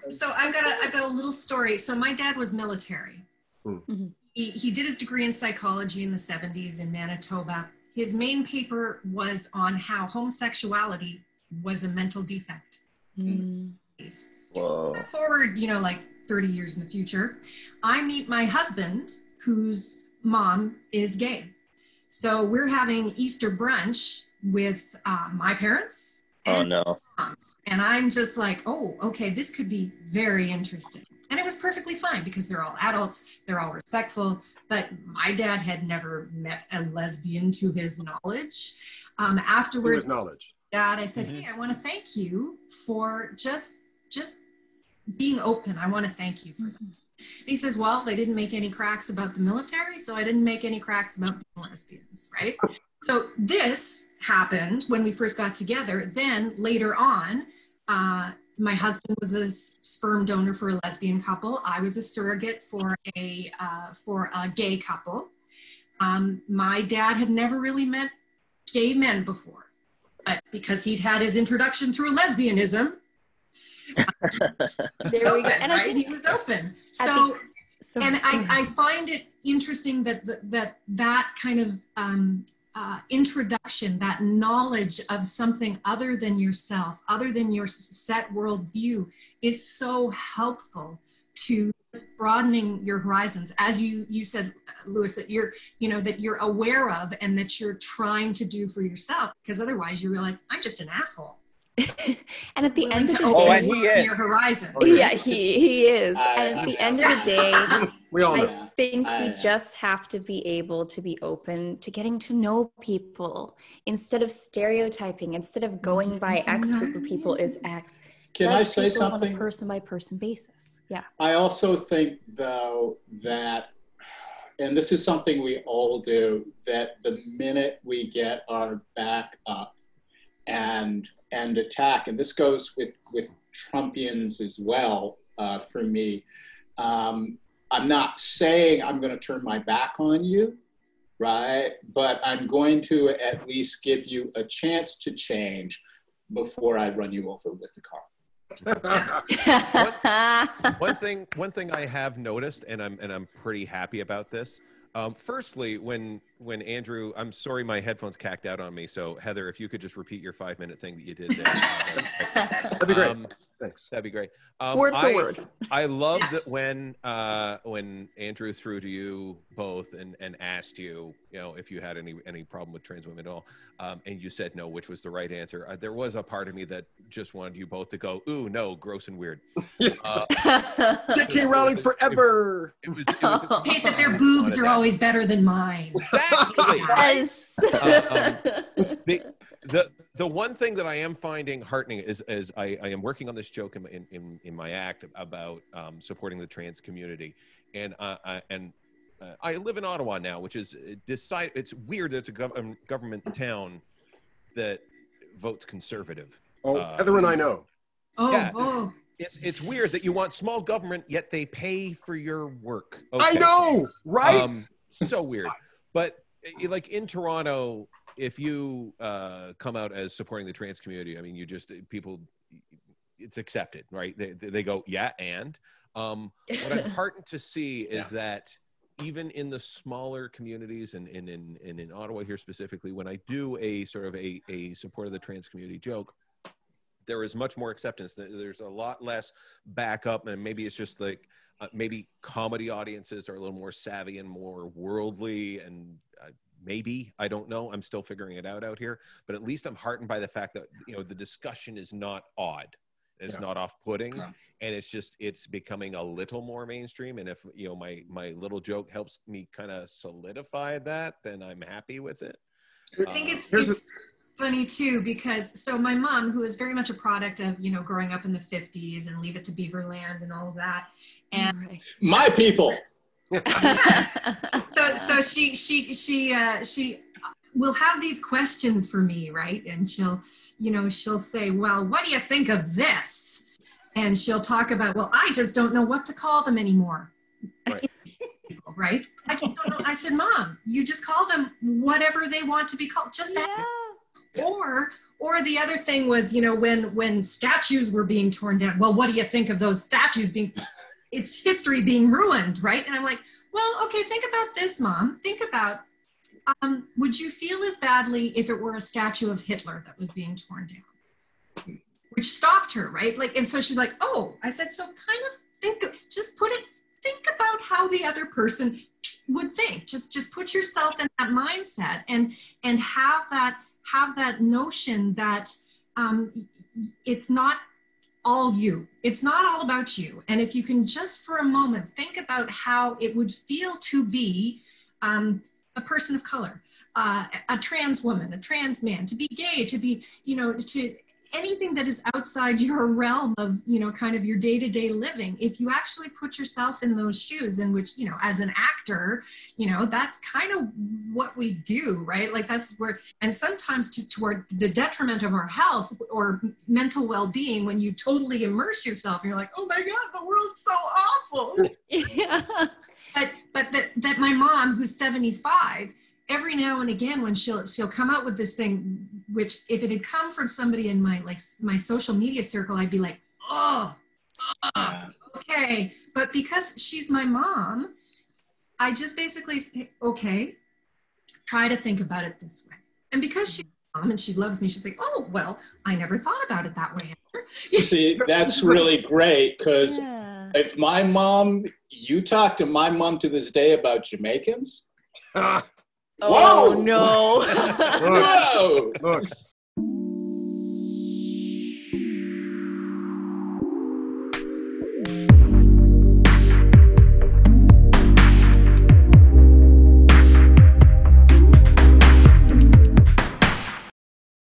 So I've got a little story. So my dad was military. Mm-hmm. He did his degree in psychology in the 70s in Manitoba. His main paper was on how homosexuality was a mental defect. Whoa. Forward, like 30 years in the future, I meet my husband, whose mom is gay. So we're having Easter brunch with my parents. Oh no. And I'm just like, oh, okay, this could be very interesting. And it was perfectly fine because they're all adults, they're all respectful, but my dad had never met a lesbian to his knowledge. Afterwards, his knowledge. Dad, I said, hey, I want to thank you for just being open. I want to thank you for that. And he says, well, they didn't make any cracks about the military, so I didn't make any cracks about being lesbians, right? So this happened when we first got together. Then later on, my husband was a sperm donor for a lesbian couple. I was a surrogate for a gay couple. My dad had never really met gay men before, but because he'd had his introduction through lesbianism, there we go. And right? He was open. So I find it interesting that kind of introduction, that knowledge of something other than yourself, other than your set worldview, is so helpful to broadening your horizons, as you said, Louis, that you're aware of and that you're trying to do for yourself, because otherwise you realize I'm just an asshole. And at the end of the day, and he is. your horizons. Yeah, he is. And at the end of the day, we all know. I think we just have to be able to be open to getting to know people instead of stereotyping, instead of going by X group of people is X. Can I say something? On a person by person basis. Yeah. I also think, though, that, and this is something we all do, that the minute we get our back up and attack, and this goes with Trumpians as well, for me, I'm not saying I'm going to turn my back on you, right? But I'm going to at least give you a chance to change before I run you over with the car. One thing I have noticed, and I'm pretty happy about this. Firstly, when Andrew, I'm sorry my headphones cacked out on me. So Heather, if you could just repeat your 5-minute thing that you did there. That'd be great. Thanks. That'd be great. Word for word. I love that when Andrew threw to you both and asked you, if you had any problem with trans women at all, and you said no, which was the right answer. There was a part of me that just wanted you both to go, ooh, no, gross and weird. JK Rowling forever. It was hate that their boobs are always better than mine. Exactly. Yes. The one thing that I am finding heartening is I am working on this joke in my act about supporting the trans community, and I live in Ottawa now, which is it's weird that it's a government town that votes conservative. Oh, Heather and I know. It's weird that you want small government, yet they pay for your work. Okay. I know, right? So weird. But like in Toronto, if you come out as supporting the trans community, I mean, it's accepted, right? They go, yeah, and what I'm heartened to see is that even in the smaller communities and in Ottawa here specifically, when I do a sort of a support of the trans community joke, there is much more acceptance. There's a lot less backup, and maybe it's just like maybe comedy audiences are a little more savvy and more worldly, and maybe, I don't know, I'm still figuring it out here, but at least I'm heartened by the fact that the discussion is not odd. It's not off-putting, and it's becoming a little more mainstream. And if my little joke helps me kind of solidify that, then I'm happy with it. I think it's funny too, because so my mom, who is very much a product of growing up in the 50s and Leave It to Beaverland and all of that, and my people. Yes. So she will have these questions for me, right? And she'll say, well, what do you think of this? And she'll talk about, well, I just don't know what to call them anymore. Right? I just don't know. I said, Mom, you just call them whatever they want to be called. Just ask. or the other thing was, you know, when statues were being torn down, well, what do you think of those statues being, its history being ruined, right? And I'm like, well, okay, think about this, Mom. Think about, would you feel as badly if it were a statue of Hitler that was being torn down? Which stopped her, right? Like, and so she's like, oh, I said, so kind of think about how the other person would think. Just put yourself in that mindset and have that notion that it's not all you. It's not all about you. And if you can just for a moment think about how it would feel to be a person of color, a trans woman, a trans man, to be gay, to be, you know, to anything that is outside your realm of, you know, kind of your day-to-day living. If you actually put yourself in those shoes, in which, you know, as an actor, you know, that's kind of what we do, right? Like that's where, and sometimes toward the detriment of our health or mental well-being, when you totally immerse yourself and you're like, oh my God, the world's so awful. Yeah. But that my mom, who's 75, every now and again when she'll come out with this thing, which if it had come from somebody in my social media circle, I'd be like, okay. But because she's my mom, I just basically say, okay, try to think about it this way. And because she's my mom and she loves me, she's like, oh, well, I never thought about it that way. See, that's really great, because if my mom, you talk to my mom to this day about Jamaicans. Oh, no. Whoa! Look,